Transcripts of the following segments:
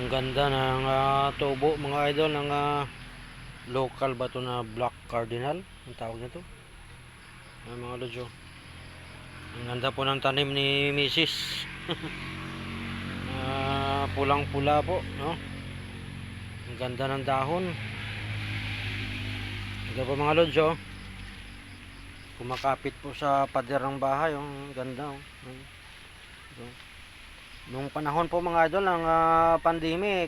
Ang ganda ng tubo mga idol ng local ba to na black cardinal ang tawag nito. Mga lodyo. Ang ganda po ng tanim ni Mrs. Pulang-pula po, no? Ang ganda ng dahon. Ito po mga lodyo. Kumakapit po sa pader ng bahay, oh. Ang ganda, oh. Ito. Nung panahon po mga idol ng pandemic,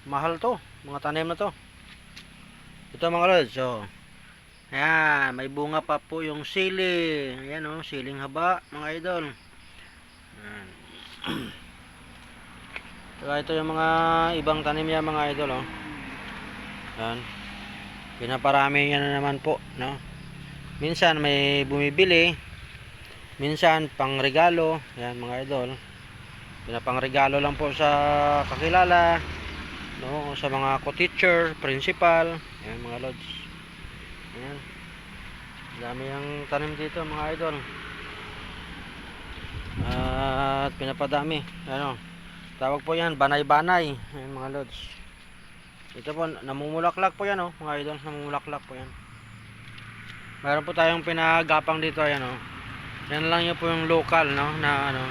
mahal to, mga tanim na to. Ito mga lods, so ayan, may bunga pa po yung sili. Ayan, oh, siling haba mga idol. Ayan. Saka ito yung mga ibang tanim niya mga idol, oh. Ayan. Pinaparami niya na naman po, no? Minsan may bumibili, minsan pang regalo. Ayan mga idol, pinapangregalo lang po sa kakilala, no, sa mga co-teacher, principal. Ayan mga lods. Ayan. Dami ang tanim dito mga idol. At pinapadami. Ano, tawag po yan, banay-banay. Ayan mga lods. Ito po, namumulaklak po yan, oh, mga idol. Namumulaklak po yan. Meron po tayong pinagapang dito. Ayan, oh. Yan lang yun po yung local, no, na ano.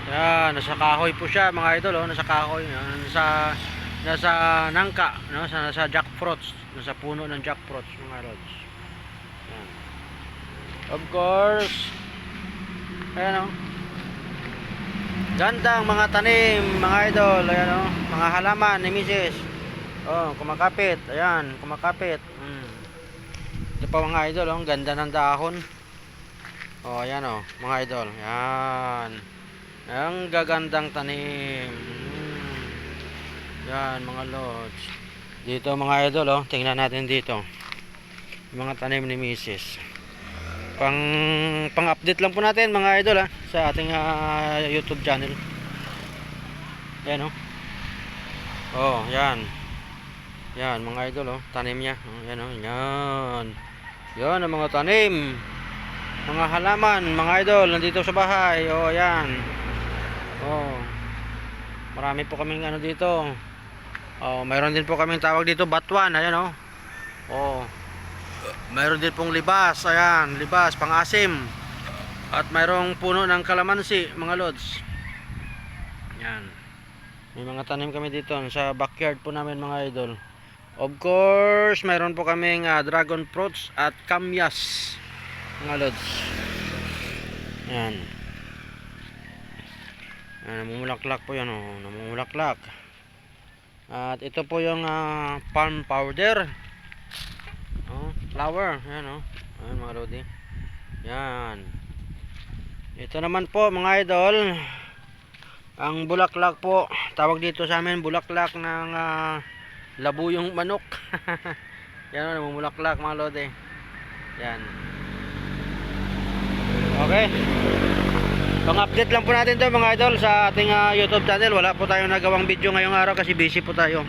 Yan, nasa kahoy po siya mga idol, oh, nasa kahoy, nasa nangka, no, nasa jackfruits, nasa puno ng jackfruits mga lods. Yan. Of course. Ayan, oh. Gandang mga tanim mga idol, ayan, oh, mga halaman ni Mrs. Oh, kumakapit, ayan, kumakapit. Ito pa mga idol, oh, ganda ng dahon. Oh, ayan, oh, mga idol. Yan. Ang gagandang tanim. Yan mga lods. Dito mga idol, oh, tingnan natin dito. Yung mga tanim ni Mrs. Pang-update lang po natin mga idol, sa ating YouTube channel. Yan, oh. Oh, yan. Yan mga idol, oh, tanim niya. Oh, yan, oh, yan. Yan ang mga tanim. Mga halaman, mga idol, nandito sa bahay. Oh, yan. Oh. Marami po kaming ano dito. Oh, mayroon din po kaming tawag dito batuan, ayan, oh. Oh. Mayroon din pong libas, ayan, libas pang-asim. At mayroong puno ng kalamansi, mga lods. Yan. May mga tanim kami dito sa backyard po namin mga idol. Of course, mayroon po kaming dragon fruits at kamyas, mga lods. Yan. Namumulaklak po yan, oh. Namumulaklak. At ito po yung palm powder, oh, flower. Yan, oh. Ayan mga lodi. Yan. Ito naman po mga idol, ang bulaklak po, tawag dito sa amin bulaklak ng labuyong manok. Yan, oh, namumulaklak mga lodi. Yan. Okay, pang-update lang po natin to mga idol sa ating YouTube channel. Wala po tayong nagawang video ngayong araw kasi busy po tayo.